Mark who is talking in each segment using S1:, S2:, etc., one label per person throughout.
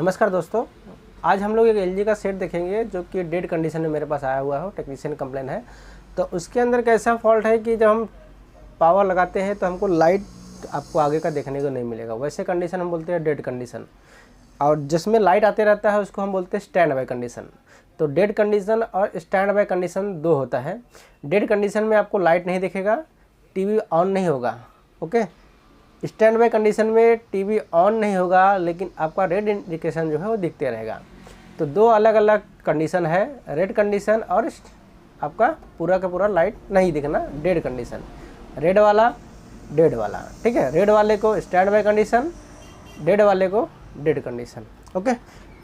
S1: नमस्कार दोस्तों, आज हम लोग एक एलजी का सेट देखेंगे जो कि डेड कंडीशन में मेरे पास आया हुआ है। टेक्नीशियन कंप्लेन है। तो उसके अंदर कैसा फॉल्ट है कि जब हम पावर लगाते हैं तो हमको लाइट आपको आगे का देखने को नहीं मिलेगा। वैसे कंडीशन हम बोलते हैं डेड कंडीशन, और जिसमें लाइट आते रहता है उसको हम बोलते हैं स्टैंड बाय कंडीशन। तो डेड कंडीशन और स्टैंड बाय कंडीशन दो होता है। डेड कंडीशन में आपको लाइट नहीं दिखेगा, टीवी ऑन नहीं होगा। ओके, स्टैंड बाय कंडीशन में टीवी ऑन नहीं होगा लेकिन आपका रेड इंडिकेशन जो है वो दिखते रहेगा। तो दो अलग अलग कंडीशन है, रेड कंडीशन और आपका पूरा का पूरा लाइट नहीं दिखना, डेड कंडीशन। रेड वाला डेड वाला, ठीक है। रेड वाले को स्टैंड बाय कंडीशन, डेड वाले को डेड कंडीशन। ओके,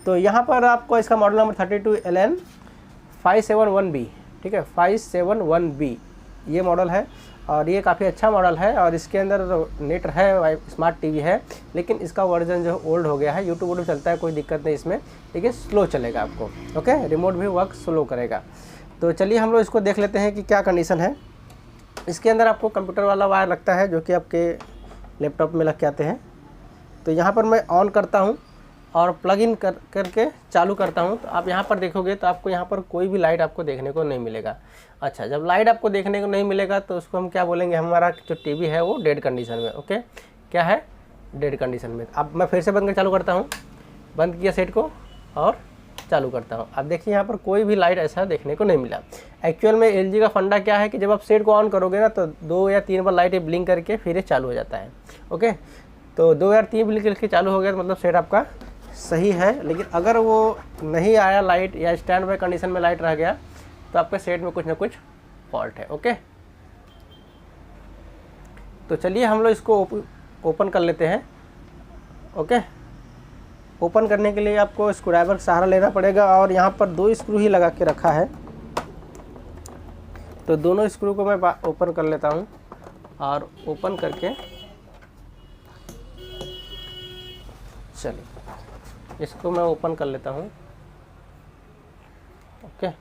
S1: तो यहाँ पर आपको इसका मॉडल नंबर 32LN 571B, ठीक है, 571B ये मॉडल है। और ये काफ़ी अच्छा मॉडल है और इसके अंदर नेट है, स्मार्ट टीवी है, लेकिन इसका वर्जन जो ओल्ड हो गया है। यूट्यूब चलता है, कोई दिक्कत नहीं इसमें, लेकिन स्लो चलेगा आपको। ओके, रिमोट भी वर्क स्लो करेगा। तो चलिए हम लोग इसको देख लेते हैं कि क्या कंडीशन है। इसके अंदर आपको कंप्यूटर वाला वायर लगता है जो कि आपके लैपटॉप में लग के आते हैं। तो यहाँ पर मैं ऑन करता हूँ और प्लग इन करके चालू करता हूँ। तो आप यहाँ पर देखोगे तो आपको यहाँ पर कोई भी लाइट आपको देखने को नहीं मिलेगा। अच्छा, जब लाइट आपको देखने को नहीं मिलेगा तो उसको हम क्या बोलेंगे, हमारा जो टीवी है वो डेड कंडीशन में। ओके, क्या है, डेड कंडीशन में। अब मैं फिर से बंद कर चालू करता हूँ, बंद किया सेट को और चालू करता हूँ। अब देखिए यहाँ पर कोई भी लाइट ऐसा देखने को नहीं मिला। एक्चुअल में एलजी का फंडा क्या है कि जब आप सेट को ऑन करोगे ना तो 2 या 3 बार लाइट ब्लिंक करके फिर ये चालू हो जाता है। ओके, तो 2 या 3 ब्लिंक करके चालू हो गया तो मतलब सेट आपका सही है। लेकिन अगर वो नहीं आया लाइट या स्टैंड बाय कंडीशन में लाइट रह गया तो आपके सेट में कुछ ना कुछ फॉल्ट है। ओके, तो चलिए हम लोग इसको ओपन कर लेते हैं। ओके, ओपन करने के लिए आपको स्क्रूड्राइवर का सहारा लेना पड़ेगा और यहाँ पर 2 स्क्रू ही लगा के रखा है। तो दोनों स्क्रू को मैं ओपन कर लेता हूँ और ओपन करके चलिए इसको मैं ओपन कर लेता हूँ। ओके,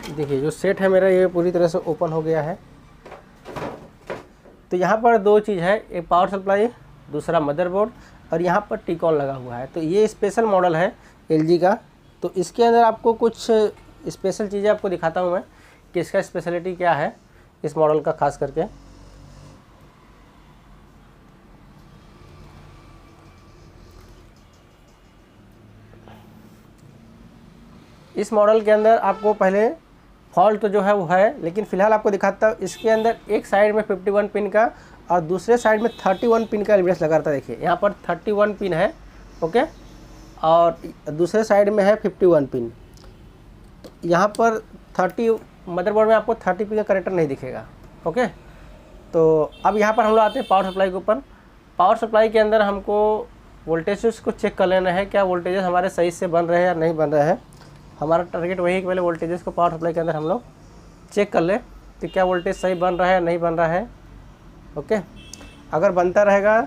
S1: देखिए जो सेट है मेरा ये पूरी तरह से ओपन हो गया है। तो यहाँ पर 2 चीज़ है, एक पावर सप्लाई, दूसरा मदरबोर्ड, और यहाँ पर टिकॉन लगा हुआ है। तो ये स्पेशल मॉडल है एलजी का। तो इसके अंदर आपको कुछ स्पेशल चीज़ें आपको दिखाता हूँ मैं कि इसका स्पेशलिटी क्या है इस मॉडल का खास करके। इस मॉडल के अंदर आपको पहले फॉल्ट तो जो है वो है, लेकिन फ़िलहाल आपको दिखाता हूँ। इसके अंदर एक साइड में 51 पिन का और दूसरे साइड में 31 पिन का एलबीएस लगा रहता है। देखिए यहाँ पर 31 पिन है। ओके, और दूसरे साइड में है 51 पिन। यहाँ पर 30 मदरबोर्ड में आपको 30 पिन का कनेक्टर नहीं दिखेगा। ओके, तो अब यहाँ पर हम लोग आते हैं पावर सप्लाई के ऊपर। पावर सप्लाई के अंदर हमको वोल्टेजेस को चेक कर लेना है, क्या वोल्टेजेस हमारे सही से बन रहे हैं या नहीं बन रहे हैं। हमारा टारगेट वही है कि पहले वोल्टेजेस को पावर सप्लाई के अंदर हम लोग चेक कर ले कि क्या वोल्टेज सही बन रहा है या नहीं बन रहा है। ओके, अगर बनता रहेगा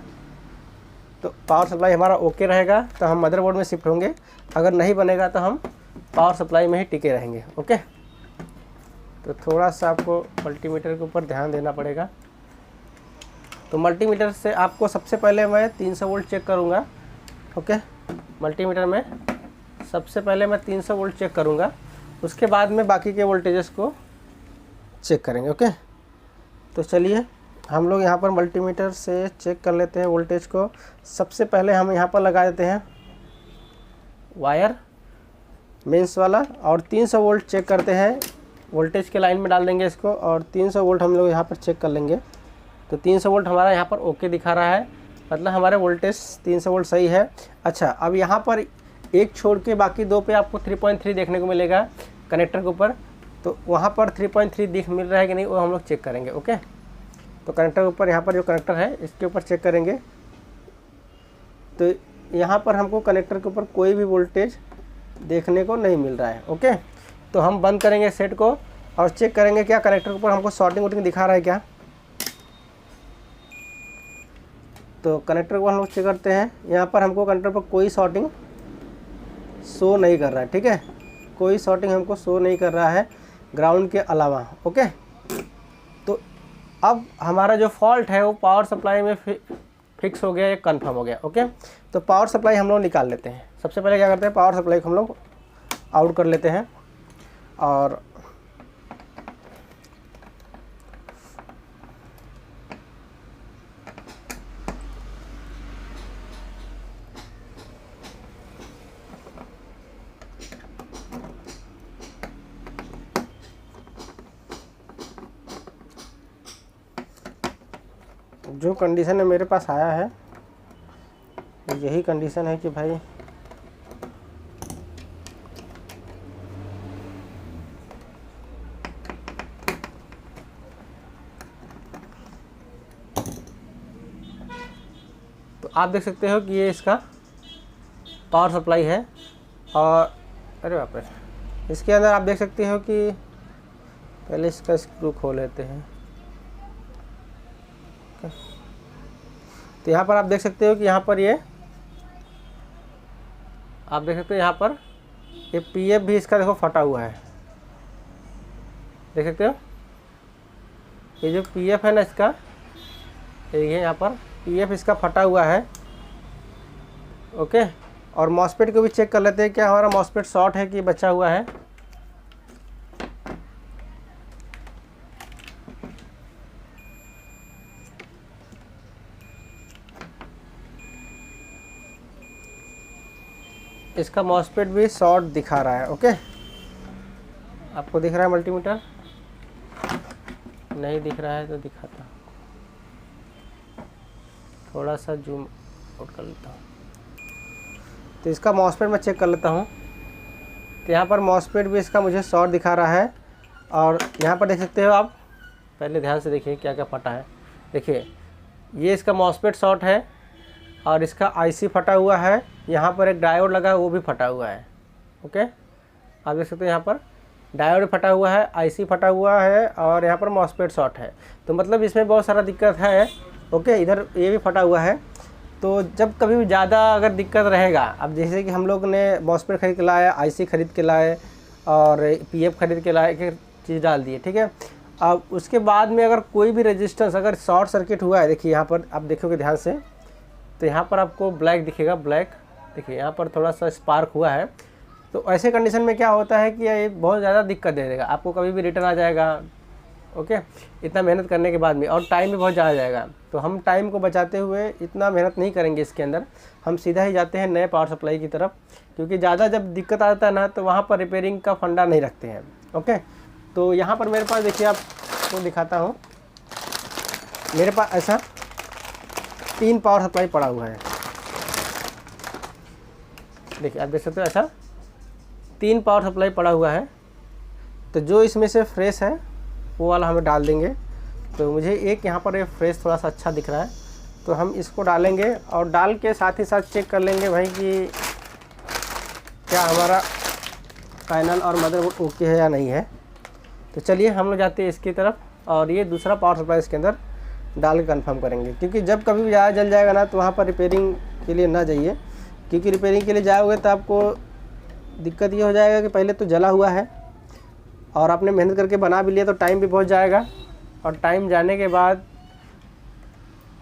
S1: तो पावर सप्लाई हमारा ओके रहेगा तो हम मदरबोर्ड में शिफ्ट होंगे। अगर नहीं बनेगा तो हम पावर सप्लाई में ही टिके रहेंगे। ओके, तो थोड़ा सा आपको मल्टीमीटर के ऊपर ध्यान देना पड़ेगा। तो मल्टीमीटर से आपको सबसे पहले मैं 300 वोल्ट चेक करूँगा। ओके, मल्टीमीटर में सबसे पहले मैं 300 वोल्ट चेक करूँगा, उसके बाद में बाकी के वोल्टेजेस को चेक करेंगे। ओके, तो चलिए हम लोग यहाँ पर मल्टीमीटर से चेक कर लेते हैं वोल्टेज को। सबसे पहले हम यहाँ पर लगा देते हैं वायर मेंस वाला और 300 वोल्ट चेक करते हैं। वोल्टेज के लाइन में डाल देंगे इसको और 300 वोल्ट हम लोग यहाँ पर चेक कर लेंगे। तो 300 वोल्ट हमारा यहाँ पर ओके दिखा रहा है, मतलब हमारे वोल्टेज 300 वोल्ट सही है। अच्छा, अब यहाँ पर एक छोड़ के बाकी 2 पे आपको 3.3 देखने को मिलेगा कनेक्टर के ऊपर। तो वहाँ पर 3.3 मिल रहा है कि नहीं वो हम लोग चेक करेंगे। ओके, तो कनेक्टर के ऊपर यहाँ पर जो कनेक्टर है इसके ऊपर चेक करेंगे। तो यहाँ पर हमको कनेक्टर के ऊपर कोई भी वोल्टेज देखने को नहीं मिल रहा है। ओके, तो हम बंद करेंगे सेट को और चेक करेंगे क्या कनेक्टर के ऊपर हमको शॉर्टिंग वोटिंग दिखा रहा है क्या। तो कनेक्टर को हम लोग चेक करते हैं। यहाँ पर हमको कनेक्टर पर कोई शॉर्टिंग शो नहीं कर रहा है, ठीक है। कोई शॉर्टिंग हमको शो नहीं कर रहा है ग्राउंड के अलावा। ओके, तो अब हमारा जो फॉल्ट है वो पावर सप्लाई में फिक्स हो गया, या कंफर्म हो गया। ओके, तो पावर सप्लाई हम लोग निकाल लेते हैं। सबसे पहले क्या करते हैं, पावर सप्लाई को हम लोग आउट कर लेते हैं और जो कंडीशन है मेरे पास आया है यही कंडीशन है कि भाई तो आप देख सकते हो कि ये इसका पावर सप्लाई है। और अरे बाप रे, इसके अंदर आप देख सकते हो कि पहले इसका स्क्रू खोल लेते हैं। तो यहाँ पर आप देख सकते हो कि यहाँ पर ये आप देख सकते हो यहाँ पर ये पीएफ भी इसका देखो फटा हुआ है, देख सकते हो। ये जो पीएफ है ना इसका, ये यहाँ पर पीएफ इसका फटा हुआ है। ओके, और मॉसफेट को भी चेक कर लेते हैं क्या हमारा मॉसफेट शॉर्ट है कि बचा हुआ है। इसका मॉसफेट भी शॉर्ट दिखा रहा है। ओके, आपको दिख रहा है मल्टीमीटर? नहीं दिख रहा है तो दिखाता हूँ, थोड़ा सा जूम आउट कर लेता हूँ। तो इसका मॉसफेट मैं चेक कर लेता हूँ। तो यहाँ पर मॉसफेट भी इसका मुझे शॉर्ट दिखा रहा है। और यहाँ पर देख सकते हो आप, पहले ध्यान से देखिए क्या क्या फटा है। देखिए ये इसका मॉसफेट शॉर्ट है और इसका आईसी फटा हुआ है। यहाँ पर एक डायोड लगा है वो भी फटा हुआ है। ओके, आप देख सकते हो यहाँ पर डायोड फटा हुआ है, आईसी फटा हुआ है और यहाँ पर मॉसफेट शॉर्ट है। तो मतलब इसमें बहुत सारा दिक्कत है। ओके, इधर ये भी फटा हुआ है। तो जब कभी भी ज़्यादा अगर दिक्कत रहेगा, अब जैसे कि हम लोग ने मॉसफेट खरीद के लाए, आईसी खरीद के लाए और पीएफ खरीद के लाए, एक चीज़ डाल दिए, ठीक है। अब उसके बाद में अगर कोई भी रेजिस्टेंस अगर शॉर्ट सर्किट हुआ है, देखिए यहाँ पर आप देखोगे ध्यान से, तो यहाँ पर आपको ब्लैक दिखेगा, ब्लैक देखिए यहाँ पर थोड़ा सा स्पार्क हुआ है। तो ऐसे कंडीशन में क्या होता है कि ये बहुत ज़्यादा दिक्कत दे देगा आपको, कभी भी रिटर्न आ जाएगा। ओके, इतना मेहनत करने के बाद में, और टाइम भी बहुत ज़्यादा जाएगा। तो हम टाइम को बचाते हुए इतना मेहनत नहीं करेंगे इसके अंदर, हम सीधा ही जाते हैं नए पावर सप्लाई की तरफ, क्योंकि ज़्यादा जब दिक्कत आता है ना तो वहाँ पर रिपेयरिंग का फंडा नहीं रखते हैं। ओके, तो यहाँ पर मेरे पास देखिए आपको दिखाता हूँ, मेरे पास ऐसा 3 पावर सप्लाई पड़ा हुआ है। देखिए आप देख सकते हो ऐसा 3 पावर सप्लाई पड़ा हुआ है। तो जो इसमें से फ्रेश है वो वाला हमें डाल देंगे। तो मुझे एक यहाँ पर ये फ्रेश थोड़ा सा अच्छा दिख रहा है, तो हम इसको डालेंगे और डाल के साथ ही साथ चेक कर लेंगे भाई कि क्या हमारा पैनल और मदरबोर्ड ओके है या नहीं है। तो चलिए हम लोग जाते हैं इसकी तरफ और ये दूसरा पावर सप्लाई इसके अंदर डाल के कन्फर्म करेंगे, क्योंकि जब कभी भी ज़्यादा जल जाएगा ना तो वहाँ पर रिपेयरिंग के लिए ना जाइए, क्योंकि रिपेयरिंग के लिए जाओगे तो आपको दिक्कत ये हो जाएगा कि पहले तो जला हुआ है और आपने मेहनत करके बना भी लिया तो टाइम भी बहुत जाएगा, और टाइम जाने के बाद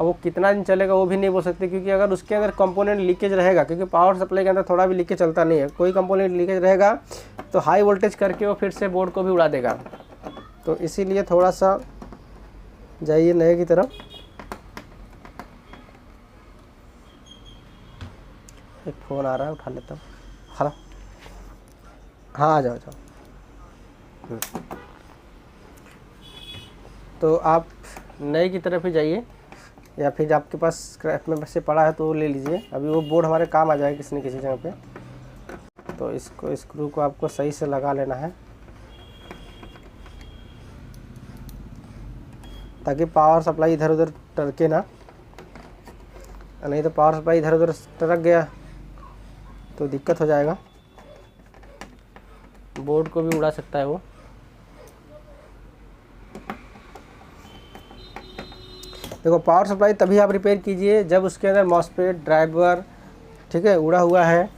S1: अब वो कितना दिन चलेगा वो भी नहीं बोल सकते, क्योंकि अगर उसके अंदर कंपोनेंट लीकेज रहेगा, क्योंकि पावर सप्लाई के अंदर थोड़ा भी लीकेज चलता नहीं है, कोई कंपोनेंट लीकेज रहेगा तो हाई वोल्टेज करके वो फिर से बोर्ड को भी उड़ा देगा। तो इसीलिए थोड़ा सा जाइए नए की तरफ। एक फ़ोन आ रहा है, उठा लेता हूँ। हेलो, हाँ आ जाओ जाओ। तो आप नए की तरफ ही जाइए, या फिर आपके पास स्क्रैप में से पड़ा है तो वो ले लीजिए। अभी वो बोर्ड हमारे काम आ जाएगा किसी न किसी जगह पे। तो इसको स्क्रू को आपको सही से लगा लेना है, ताकि पावर सप्लाई इधर उधर टरके ना, नहीं तो पावर सप्लाई इधर उधर टरक गया तो दिक्कत हो जाएगा, बोर्ड को भी उड़ा सकता है वो। देखो पावर सप्लाई तभी आप रिपेयर कीजिए जब उसके अंदर मॉसफेट ड्राइवर, ठीक है, उड़ा हुआ है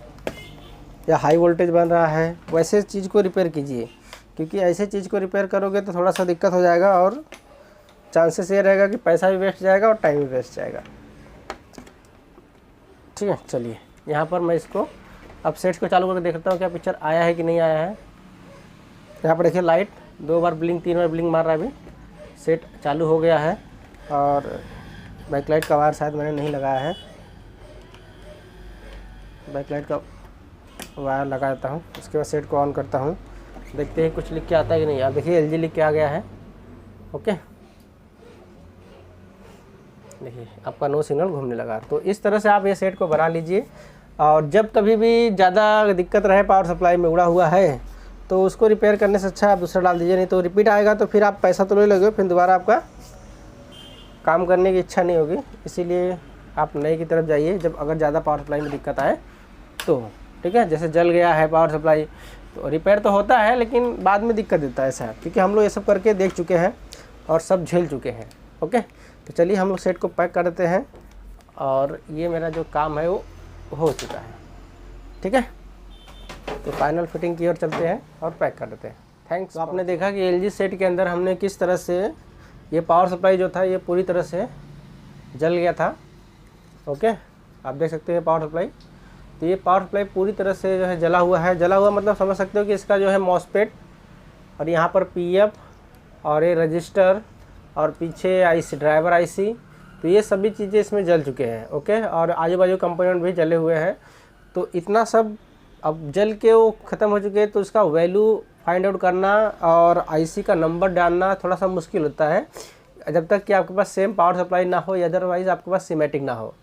S1: या हाई वोल्टेज बन रहा है, वैसे चीज़ को रिपेयर कीजिए, क्योंकि ऐसे चीज़ को रिपेयर करोगे तो थोड़ा सा दिक्कत हो जाएगा और चांसेस ये रहेगा कि पैसा भी वेस्ट जाएगा और टाइम भी वेस्ट जाएगा। ठीक है, चलिए यहाँ पर मैं इसको अब सेट्स को चालू करके देखता हूँ क्या पिक्चर आया है कि नहीं आया है। यहाँ पर देखिए लाइट 2 बार ब्लिंक 3 बार ब्लिंक मार रहा है, अभी सेट चालू हो गया है। और बैकलाइट का वायर शायद मैंने नहीं लगाया है, बैकलाइट का वायर लगा देता हूँ, उसके बाद सेट को ऑन करता हूँ, देखते हैं कुछ लिख के आता है कि नहीं। आप देखिए LG लिख के आ गया है। ओके, देखिए आपका नो सिग्नल घूमने लगा। तो इस तरह से आप ये सेट को बना लीजिए, और जब कभी भी ज़्यादा दिक्कत रहे पावर सप्लाई में उड़ा हुआ है तो उसको रिपेयर करने से अच्छा आप दूसरा डाल दीजिए, नहीं तो रिपीट आएगा तो फिर आप पैसा तो ले लोगे, फिर दोबारा आपका काम करने की इच्छा नहीं होगी। इसीलिए आप नए की तरफ जाइए जब अगर ज़्यादा पावर सप्लाई में दिक्कत आए तो। ठीक है, जैसे जल गया है पावर सप्लाई तो रिपेयर तो होता है लेकिन बाद में दिक्कत देता है ऐसा, क्योंकि हम लोग ये सब करके देख चुके हैं और सब झेल चुके हैं। ओके, तो चलिए हम लोग सेट को पैक कर देते हैं, और ये मेरा जो काम है वो हो चुका है। ठीक है, तो फाइनल फिटिंग की ओर चलते हैं और पैक कर देते हैं। थैंक्स। तो आपने देखा कि LG सेट के अंदर हमने किस तरह से ये पावर सप्लाई जो था ये पूरी तरह से जल गया था। ओके, आप देख सकते हैं पावर सप्लाई, तो ये पावर सप्लाई पूरी तरह से जो है जला हुआ है। जला हुआ मतलब समझ सकते हो कि इसका जो है मॉसफेट और यहाँ पर PF और ये रजिस्टर और पीछे IC ड्राइवर IC, तो ये सभी चीज़ें इसमें जल चुके हैं। ओके, और आजू बाजू कंपोनेंट भी जले हुए हैं। तो इतना सब अब जल के वो ख़त्म हो चुके हैं, तो उसका वैल्यू फाइंड आउट करना और IC का नंबर डालना थोड़ा सा मुश्किल होता है जब तक कि आपके पास सेम पावर सप्लाई ना हो या अदरवाइज़ आपके पास सिमेटिक ना हो।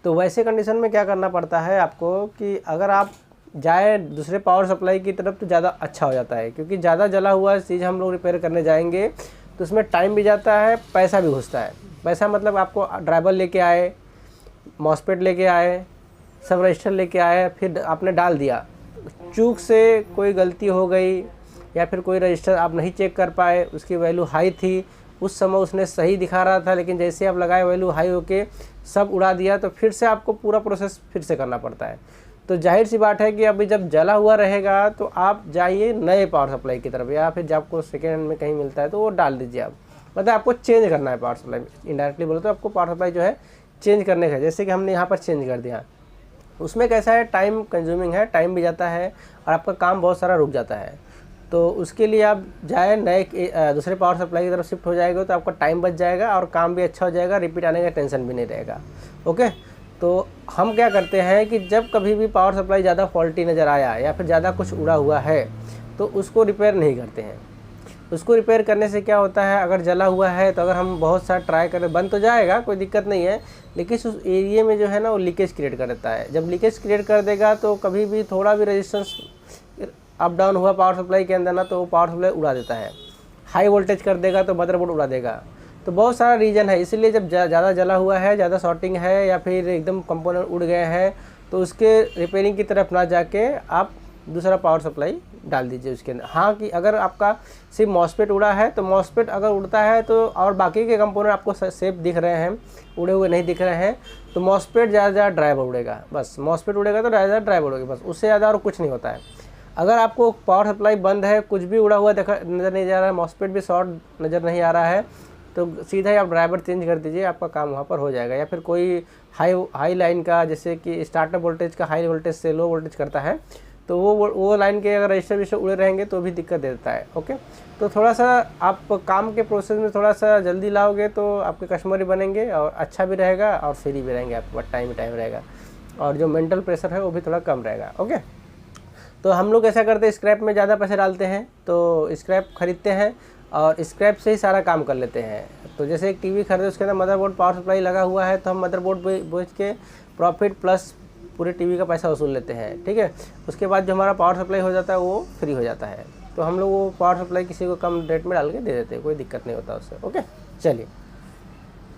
S1: तो वैसे कंडीशन में क्या करना पड़ता है आपको कि अगर आप जाए दूसरे पावर सप्लाई की तरफ तो ज़्यादा अच्छा हो जाता है, क्योंकि ज़्यादा जला हुआ चीज़ हम लोग रिपेयर करने जाएंगे तो उसमें टाइम भी जाता है, पैसा भी घुसता है। पैसा मतलब आपको ड्राइवर लेके आए, मॉसफेट लेके आए, सब रजिस्टर लेके आए, फिर आपने डाल दिया, चूक से कोई गलती हो गई या फिर कोई रजिस्टर आप नहीं चेक कर पाए, उसकी वैल्यू हाई थी, उस समय उसने सही दिखा रहा था लेकिन जैसे आप लगाए वैल्यू हाई होके सब उड़ा दिया, तो फिर से आपको पूरा प्रोसेस फिर से करना पड़ता है। तो जाहिर सी बात है कि अभी जब जला हुआ रहेगा तो आप जाइए नए पावर सप्लाई की तरफ, या फिर जब आपको सेकेंड हैंड में कहीं मिलता है तो वो डाल दीजिए आप। मतलब आपको चेंज करना है पावर सप्लाई, इनडायरेक्टली बोलो तो आपको पावर सप्लाई जो है चेंज करने का, जैसे कि हमने यहाँ पर चेंज कर दिया। उसमें कैसा है, टाइम कंज्यूमिंग है, टाइम भी जाता है और आपका काम बहुत सारा रुक जाता है। तो उसके लिए आप जाए नए दूसरे पावर सप्लाई की तरफ शिफ्ट हो जाएगा तो आपका टाइम बच जाएगा और काम भी अच्छा हो जाएगा, रिपीट आने का टेंशन भी नहीं रहेगा। ओके, तो हम क्या करते हैं कि जब कभी भी पावर सप्लाई ज़्यादा फॉल्टी नज़र आया या फिर ज़्यादा कुछ उड़ा हुआ है तो उसको रिपेयर नहीं करते हैं। उसको रिपेयर करने से क्या होता है, अगर जला हुआ है तो अगर हम बहुत सारा ट्राई करें बंद तो जाएगा, कोई दिक्कत नहीं है, लेकिन उस एरिया में जो है ना वो लीकेज क्रिएट कर देता है। जब लीकेज क्रिएट कर देगा तो कभी भी थोड़ा भी रेजिस्टेंस अप डाउन हुआ पावर सप्लाई के अंदर ना तो वो पावर सप्लाई उड़ा देता है। हाई वोल्टेज कर देगा तो मदरबोर्ड उड़ा देगा। तो बहुत सारा रीज़न है, इसलिए जब ज़्यादा जला हुआ है, ज़्यादा शॉर्टिंग है या फिर एकदम कंपोनेंट उड़ गए हैं तो उसके रिपेयरिंग की तरफ ना जाके आप दूसरा पावर सप्लाई डाल दीजिए उसके अंदर। हाँ, कि अगर आपका सिर्फ मॉसफेट उड़ा है तो मॉसफेट अगर उड़ता है तो और बाकी के कंपोनेंट आपको सेफ दिख रहे हैं, उड़े हुए नहीं दिख रहे हैं, तो मॉसफेट ज़्यादा ड्राइवर उड़ेगा, बस मॉसफेट उड़ेगा तो ज़्यादा ड्राइवर उड़ेगा, बस उससे ज़्यादा और कुछ नहीं होता है। अगर आपको पावर सप्लाई बंद है, कुछ भी उड़ा हुआ नज़र नहीं जा रहा है, मॉसफेट भी शॉर्ट नज़र नहीं आ रहा है, तो सीधा ही आप ड्राइवर चेंज कर दीजिए, आपका काम वहाँ पर हो जाएगा। या फिर कोई हाई लाइन का, जैसे कि स्टार्टअप वोल्टेज का हाई वोल्टेज से लो वोल्टेज करता है, तो वो लाइन के अगर रजिस्टर उड़े रहेंगे तो भी दिक्कत देता है। ओके, तो थोड़ा सा आप काम के प्रोसेस में थोड़ा सा जल्दी लाओगे तो आपके कस्टमर भी बनेंगे और अच्छा भी रहेगा और फ्री भी रहेंगे, आपके पास टाइम रहेगा और जो मेंटल प्रेशर है वो भी थोड़ा कम रहेगा। ओके, तो हम लोग ऐसा करते हैं, स्क्रैप में ज़्यादा पैसे डालते हैं तो स्क्रैप खरीदते हैं और स्क्रैप से ही सारा काम कर लेते हैं। तो जैसे एक टीवी खरीदे, उसके अंदर मदरबोर्ड पावर सप्लाई लगा हुआ है तो हम मदरबोर्ड बेच के प्रॉफिट प्लस पूरे टीवी का पैसा वसूल लेते हैं। ठीक है, उसके बाद जो हमारा पावर सप्लाई हो जाता है वो फ्री हो जाता है, तो हम लोग वो पावर सप्लाई किसी को कम रेट में डाल के दे देते हैं, कोई दिक्कत नहीं होता उससे। ओके, चलिए।